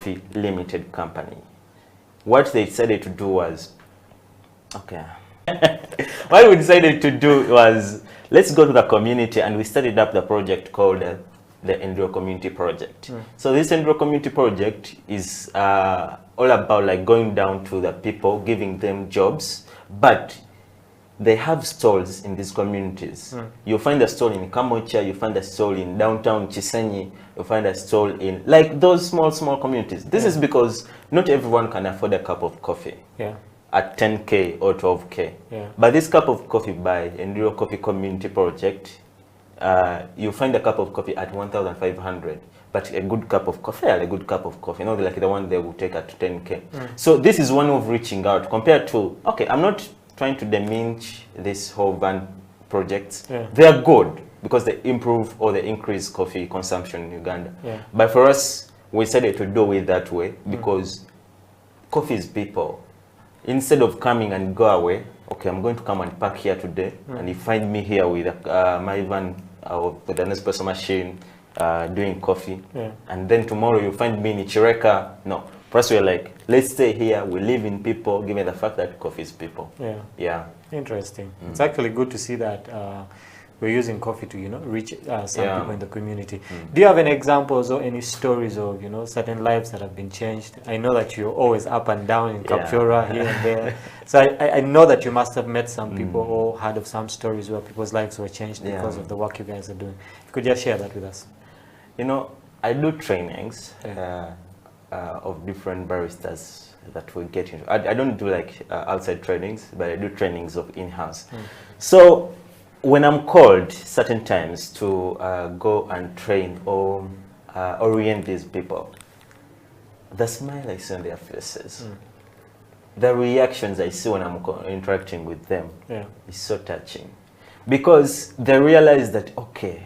Coffee Limited Company. What they decided to do was, okay, what we decided to do was, let's go to the community, and we started up the project called the Enduro Community Project. So this Enduro Community Project is all about like going down to the people, giving them jobs, but they have stalls in these communities. You find a stall in Kamocha, you find a stall in downtown Chisenyi, you find a stall in like those small communities. This is because not everyone can afford a cup of coffee at 10K or 12K. But this cup of coffee by Enduro Coffee Community Project, you find a cup of coffee at 1,500. But a good cup of coffee, not like the one they will take at 10K. So this is one of reaching out compared to, okay, I'm not trying to diminish this whole van projects. They are good because they improve or they increase coffee consumption in Uganda. But for us, we decided to do it that way because coffee is people. Instead of coming and go away, okay, I'm going to come and park here today, and you find me here with my van with an espresso machine doing coffee, and then tomorrow you find me in Chireka. No, first we're like, let's stay here, we live in people, given the fact that coffee is people. Interesting. It's actually good to see that we're using coffee to, reach some people in the community. Do you have any examples or any stories of, certain lives that have been changed? I know that you're always up and down in Kapchora, here and there. So I know that you must have met some people or heard of some stories where people's lives were changed because of the work you guys are doing. Could you just share that with us? I do trainings of different baristas that we get into. I don't do like outside trainings, but I do trainings of in-house. So when I'm called certain times to go and train or orient these people, the smile I see on their faces, the reactions I see when I'm interacting with them is so touching. Because they realize that, okay,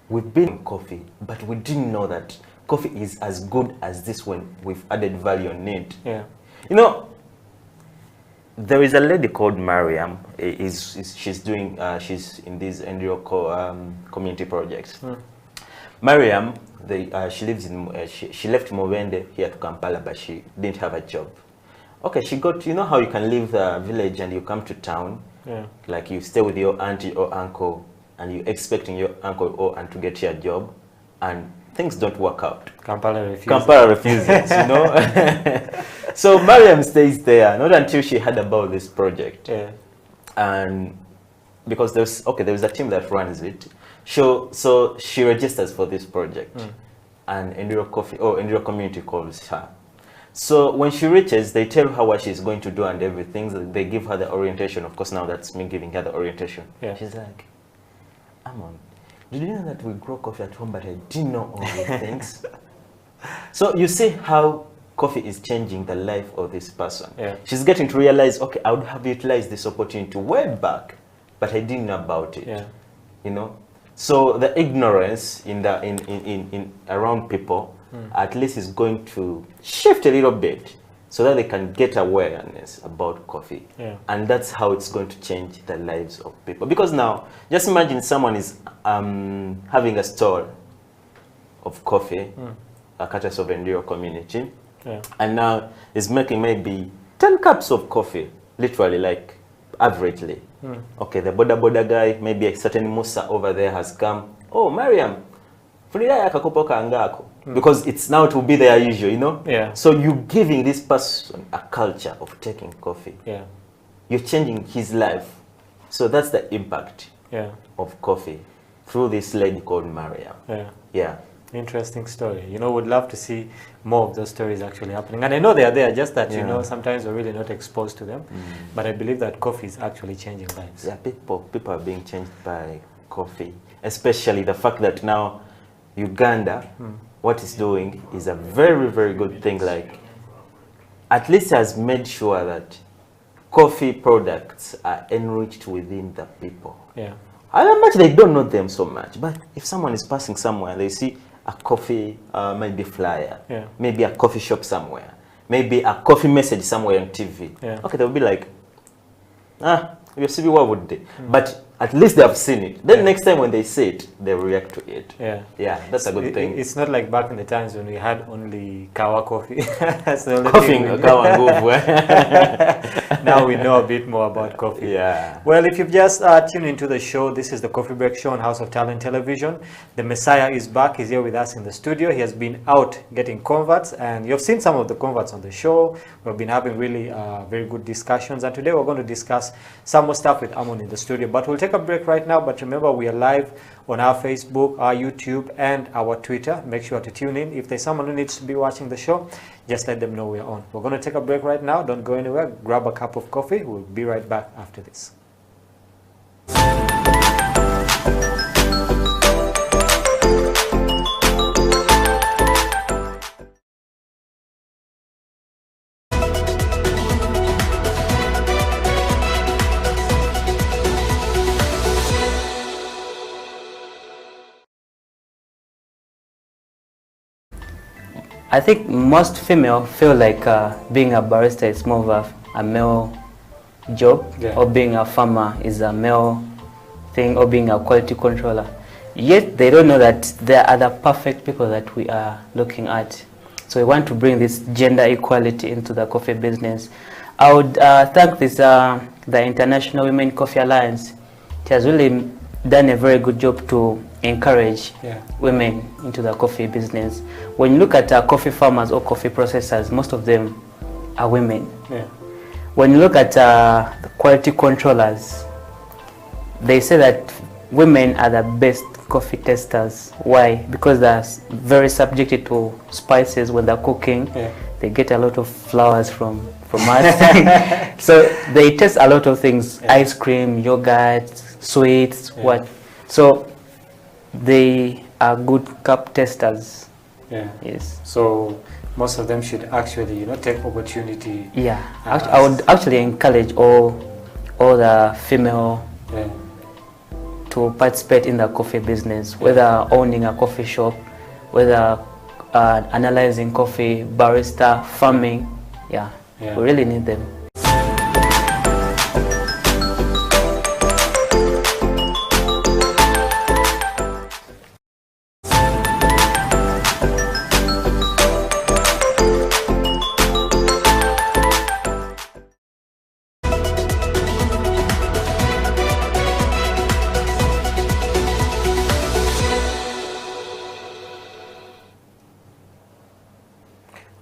we've been in coffee, but we didn't know that coffee is as good as this when we've added value on it. There is a lady called Mariam. She's in these Enduro community projects. Mariam, she lives in. She left Mubende here to Kampala, but she didn't have a job. Okay, she got. You know how you can leave the village and you come to town, like you stay with your auntie or uncle, and you're expecting your uncle or aunt to get you a job, and things don't work out. Kampala refuses. Kampala refuses, So Mariam stays there, not until she heard about this project. And because there's a team that runs it. So she registers for this project. And Enduro Community calls her. So when she reaches, they tell her what she's going to do and everything. They give her the orientation. Of course, now that's me giving her the orientation. She's like, Amon, did you know that we grow coffee at home, but I didn't know all these things? So you see how coffee is changing the life of this person. She's getting to realize, okay, I would have utilized this opportunity way back, but I didn't know about it. So the ignorance in around people at least is going to shift a little bit so that they can get awareness about coffee. And that's how it's going to change the lives of people. Because now, just imagine someone is having a stall of coffee, a courtesy of Enduro Community, and now is making maybe 10 cups of coffee, literally, like averagely. Okay, the boda guy, maybe a certain Musa over there has come. Oh, Mariam, because it's now to be their usual, So you're giving this person a culture of taking coffee. You're changing his life. So that's the impact of coffee through this lady called Mariam. Interesting story. Would love to see more of those stories actually happening. And I know they are there, just that, sometimes we're really not exposed to them. But I believe that coffee is actually changing lives. People are being changed by coffee. Especially the fact that now Uganda, what it's doing is a very, very good thing. Like, at least has made sure that coffee products are enriched within the people. How much they don't know them so much. But if someone is passing somewhere, they see a coffee, maybe flyer, maybe a coffee shop somewhere, maybe a coffee message somewhere on TV. Okay, they'll be like, you see what would they? But at least they have seen it. Then Yeah. next time when they see it, they react to it. Yeah. Yeah, that's a good thing. It's not like back in the times when we had only kawa coffee. That's the only Coffee, thing we kawa nguvu. Now we know a bit more about coffee. Yeah. Well, if you've just tuned into the show, this is the Coffee Break Show on House of Talent Television. The Messiah is back. He's here with us in the studio. He has been out getting converts, and you've seen some of the converts on the show. We've been having really very good discussions, and today we're going to discuss some more stuff with Amon in the studio. But we'll take a break right now. But remember, we are live on our Facebook, our YouTube, and our Twitter. Make sure to tune in. If there's someone who needs to be watching the show, just let them know we're on. We're going to take a break right now. Don't go anywhere. Grab a cup of coffee. We'll be right back after this. I think most female feel like being a barista is more of a male job, Yeah. or being a farmer is a male thing, or being a quality controller. Yet they don't know that there are other perfect people that we are looking at. So we want to bring this gender equality into the coffee business. I would thank this the International Women Coffee Alliance. It has really done a very good job to encourage women into the coffee business. When you look at coffee farmers or coffee processors, most of them are women. Yeah. When you look at the quality controllers, they say that women are the best coffee testers. Why? Because they're very subjected to spices when they're cooking. Yeah. They get a lot of flowers from us. So they test a lot of things, ice cream, yogurt, sweets, what. So they are good cup testers. Yeah. Yes. So most of them should actually, take opportunity. Yeah. I would actually encourage all the female to participate in the coffee business, whether owning a coffee shop, whether analyzing coffee, barista, farming. Yeah. We really need them.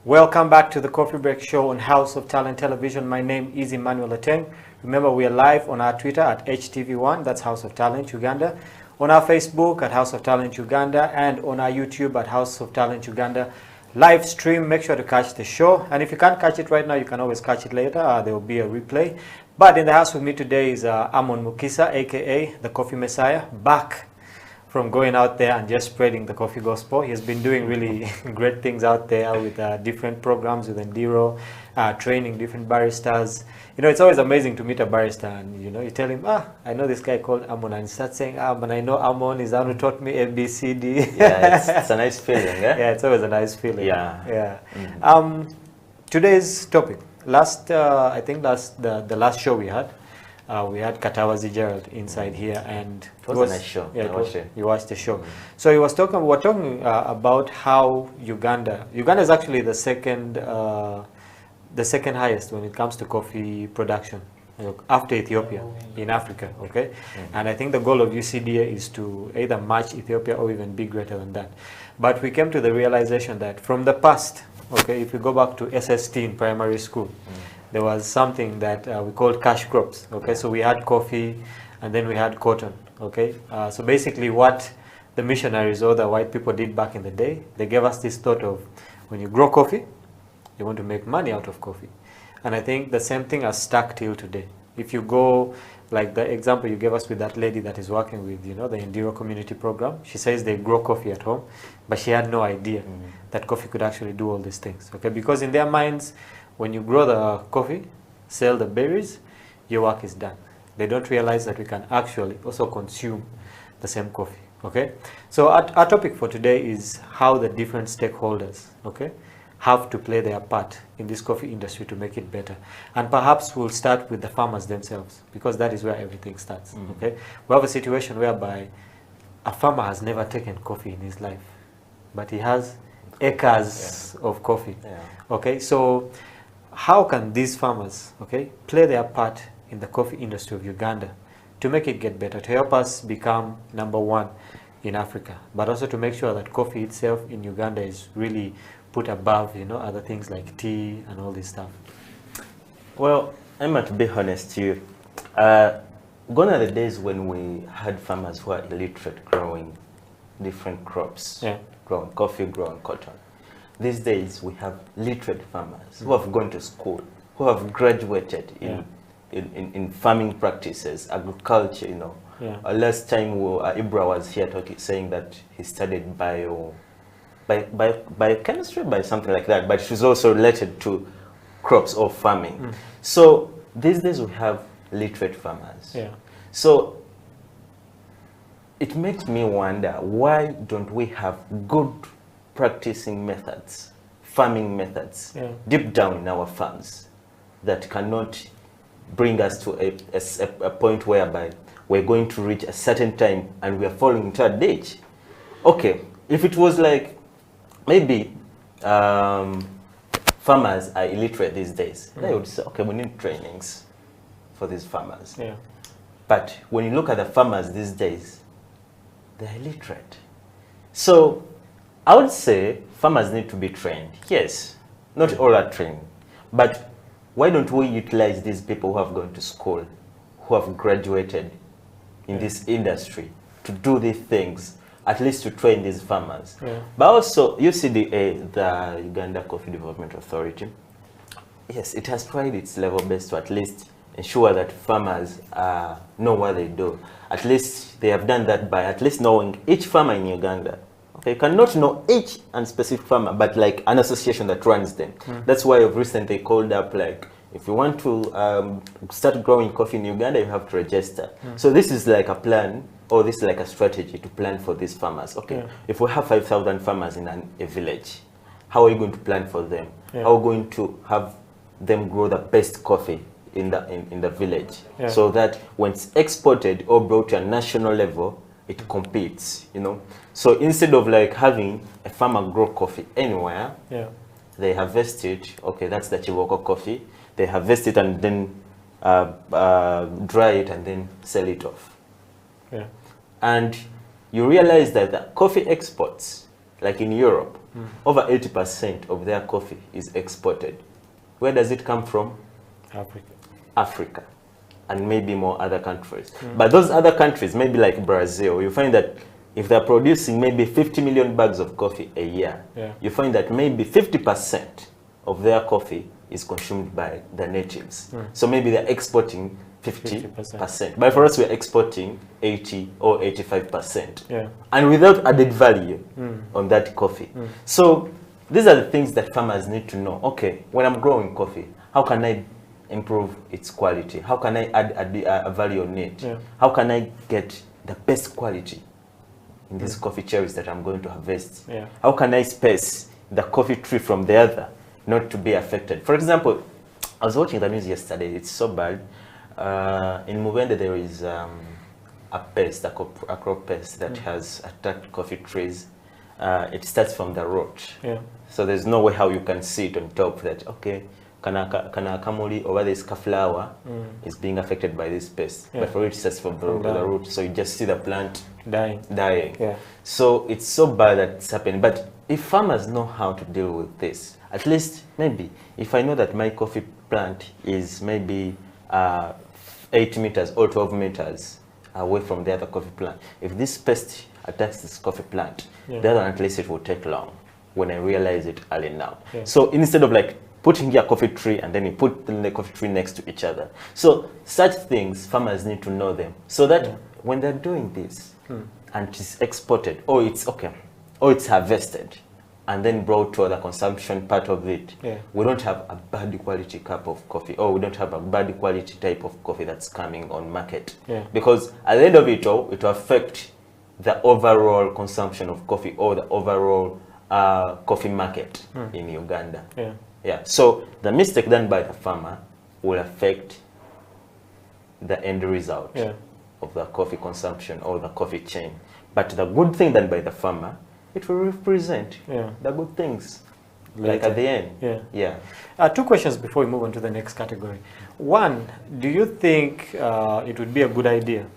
Welcome back to the Coffee Break Show on House of Talent Television. My name is Emmanuel Ateng. Remember, we are live on our Twitter at HTV1, that's House of Talent Uganda, on our Facebook at House of Talent Uganda, and on our YouTube at House of Talent Uganda. Live stream, make sure to catch the show. And if you can't catch it right now, you can always catch it later. There will be a replay. But in the house with me today is Amon Mukisa, aka the Coffee Messiah, back from going out there and just spreading the coffee gospel. He's been doing really great things out there with different programs with Endiro, training different baristas. It's always amazing to meet a barista and, you tell him, I know this guy called Amon, and he starts saying, but I know Amon is the one who taught me A, B, C, D. Yeah, it's a nice feeling, eh? Yeah, it's always a nice feeling. Yeah. Yeah. Mm. Today's topic, I think the last show we had Katawazi Gerald inside here, and it was a nice show. Yeah, I watched it. You watched the show. So we were talking about how Uganda is actually the second highest when it comes to coffee production, after Ethiopia in Africa. Okay, and I think the goal of UCDA is to either match Ethiopia or even be greater than that. But we came to the realization that from the past, okay, if we go back to SST in primary school, there was something that we called cash crops. Okay, so we had coffee and then we had cotton. Okay, so basically what the missionaries or the white people did back in the day, they gave us this thought of, when you grow coffee, you want to make money out of coffee. And I think the same thing has stuck till today. If you go, like the example you gave us with that lady that is working with, the Endiro community program, she says they grow coffee at home, but she had no idea that coffee could actually do all these things. Okay, because in their minds, when you grow the coffee, sell the berries, your work is done. They don't realize that we can actually also consume the same coffee. Okay, so our topic for today is how the different stakeholders, okay, have to play their part in this coffee industry to make it better. And perhaps we'll start with the farmers themselves, because that is where everything starts. Okay, we have a situation whereby a farmer has never taken coffee in his life, but he has acres of coffee. Okay, so how can these farmers, okay, play their part in the coffee industry of Uganda to make it get better, to help us become #1 in Africa, but also to make sure that coffee itself in Uganda is really put above, you know, other things like tea and all this stuff? Well, Emma, to be honest to you, gone are the days when we had farmers who are illiterate growing different crops, growing coffee, growing cotton. These days we have literate farmers who have gone to school, who have graduated in farming practices, agriculture, you know. Last time Ibra was here saying that he studied biochemistry, by something like that, but she's also related to crops or farming. So these days we have literate farmers. So it makes me wonder, why don't we have good practicing methods, farming methods, deep down in our farms, that cannot bring us to a point whereby we're going to reach a certain time and we are falling into a ditch? Okay, if it was like, maybe farmers are illiterate these days, they would say, okay, we need trainings for these farmers. But when you look at the farmers these days, they're illiterate. So I would say farmers need to be trained. Yes, not all are trained, but why don't we utilize these people who have gone to school, who have graduated in this industry, to do these things, at least to train these farmers? But also, you see the Uganda Coffee Development Authority, yes, it has tried its level best to at least ensure that farmers know what they do. At least they have done that by at least knowing each farmer in Uganda. Okay, you cannot know each and specific farmer, but like an association that runs them. That's why I've recently called up, like, if you want to start growing coffee in Uganda, you have to register. So this is like a plan, or this is like a strategy to plan for these farmers. Okay, if we have 5,000 farmers in a village, how are you going to plan for them? How are you going to have them grow the best coffee in the village, so that when it's exported or brought to a national level, it competes, you know? So instead of like having a farmer grow coffee anywhere, they harvest it. Okay, that's the Chiboko coffee. They harvest it and then dry it and then sell it off. And you realize that the coffee exports, like in Europe, over 80% of their coffee is exported. Where does it come from? Africa, and maybe more other countries. But those other countries, maybe like Brazil, you find that if they're producing maybe 50 million bags of coffee a year, you find that maybe 50% of their coffee is consumed by the natives. So maybe they're exporting 50%. But for us, we're exporting 80 or 85%. And without added value on that coffee. So these are the things that farmers need to know. Okay, when I'm growing coffee, how can I improve its quality? How can I add a value on it? How can I get the best quality in these coffee cherries that I'm going to harvest? How can I space the coffee tree from the other, not to be affected? For example, I was watching the news yesterday. It's so bad. In Uganda, there is a pest, a crop pest that has attacked coffee trees. It starts from the root. So there's no way how you can see it on top that, okay, kana kamuli over this flower is being affected by this pest. But for it, it starts from the root. So you just see the plant dying. So it's so bad that it's happening. But if farmers know how to deal with this, at least maybe if I know that my coffee plant is maybe 8 meters or 12 meters away from the other coffee plant, if this pest attacks this coffee plant, the other one, at least it will take long when I realize it early now. So instead of like putting here a coffee tree and then you put the coffee tree next to each other. So such things, farmers need to know them, so that when they're doing this and it's exported, or it's harvested and then brought to the consumption part of it, we don't have a bad quality cup of coffee, or we don't have a bad quality type of coffee that's coming on market. Because at the end of it all, it will affect the overall consumption of coffee, or the overall coffee market in Uganda. Yeah. Yeah. So the mistake done by the farmer will affect the end result of the coffee consumption or the coffee chain. But the good thing done by the farmer, it will represent the good things. Later. Like at the end. Yeah. 2 questions before we move on to the next category. One, do you think it would be a good idea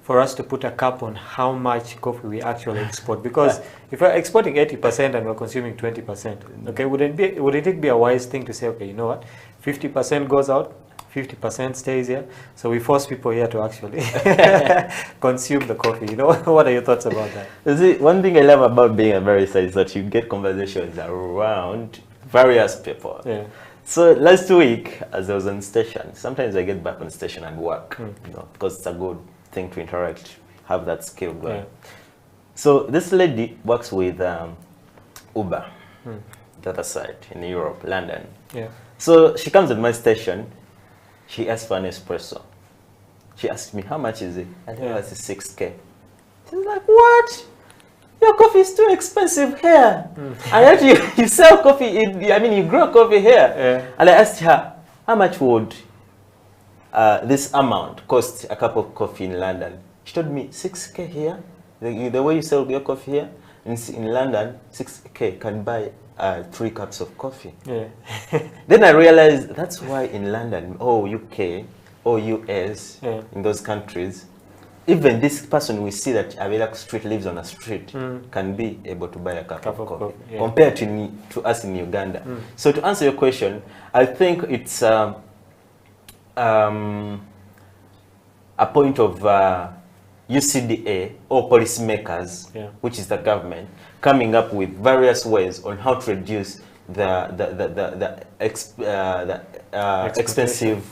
for us to put a cap on how much coffee we actually export? Because if we're exporting 80% and we're consuming 20%, okay, wouldn't it be a wise thing to say, okay, you know what, 50% goes out, 50% stays here, so we force people here to actually consume the coffee. You know, what are your thoughts about that? You see, one thing I love about being a barista is that you get conversations around various people. Yeah. So last week, as I was on station, sometimes I get back on station and work, you know, because it's a good thing to interact, have that skill going. So this lady works with Uber, the other side in Europe, London. Yeah. So she comes at my station. She asked for an espresso. She asked me, how much is it? I told her it's 6K. She's like, what? Your coffee is too expensive here. And yet you sell coffee, you grow coffee here. And I asked her, how much would this amount cost a cup of coffee in London? She told me, 6K here. The way you sell your coffee here, in London, 6K can buy 3 cups of coffee. Yeah. Then I realized that's why in London or UK or US, in those countries, even this person we see that Avila Street lives on a street can be able to buy a cup of coffee compared to us in Uganda. So to answer your question, I think it's a point of UCDA or policymakers, which is the government, coming up with various ways on how to reduce the expensive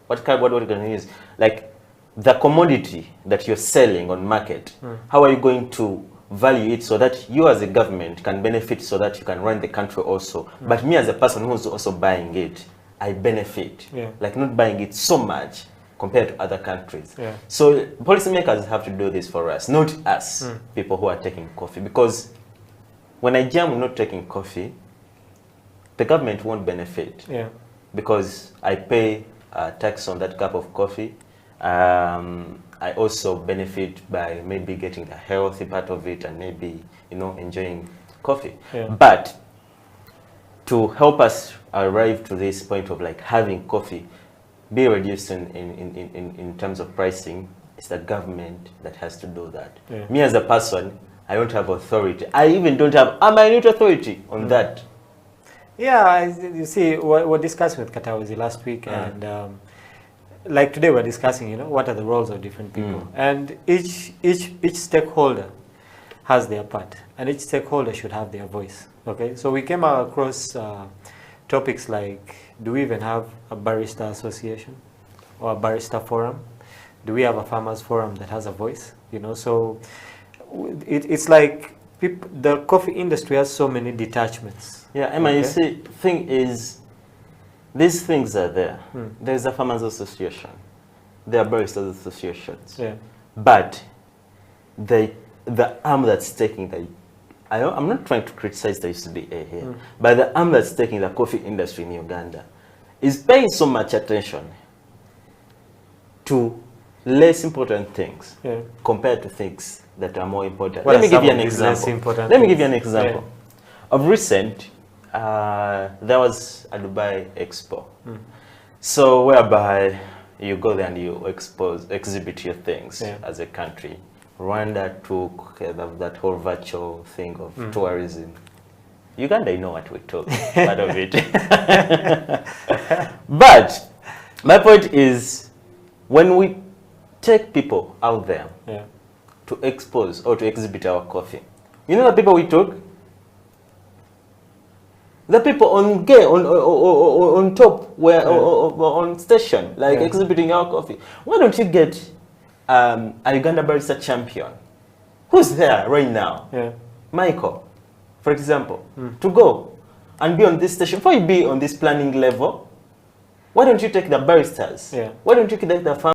what are going to use, like the commodity that you're selling on market. How are you going to value it so that you as a government can benefit, so that you can run the country also, but me as a person who's also buying it, I benefit, like not buying it so much compared to other countries. So policymakers have to do this for us, not us, people who are taking coffee. Because when I jam not taking coffee, the government won't benefit. Because I pay tax on that cup of coffee. I also benefit by maybe getting the healthy part of it and maybe, enjoying coffee. But to help us arrive to this point of like having coffee be reduced in terms of pricing, it's the government that has to do that. Me as a person, I don't have authority. I even don't have a minute authority on that. Yeah, you see, we're discussing with Katawazi last week, and like today we're discussing, what are the roles of different people, and each stakeholder has their part, and each stakeholder should have their voice. Okay, so we came across topics like, do we even have a barista association or a barista forum? Do we have a farmers forum that has a voice? So it's like the coffee industry has so many detachments. Yeah, Emma, you see, thing is, these things are there. There's a farmers association, there are baristas associations, but the arm that's taking the, I'm not trying to criticize the UCDA here, but the arm that's taking the coffee industry in Uganda is paying so much attention to less important things compared to things that are more important. Let me give you an example. Of recent, there was a Dubai Expo. So whereby you go there and you exhibit your things as a country. Rwanda took that whole virtual thing of tourism. Uganda, you know what we took, part of it. But my point is, when we take people out there to expose or to exhibit our coffee, you know the people we took? The people on top were on station, like exhibiting our coffee. Why don't you get a Uganda barista champion who's there right now, Michael, for example, to go and be on this station? Before you be on this planning level, why don't you take the baristas? Why don't you take the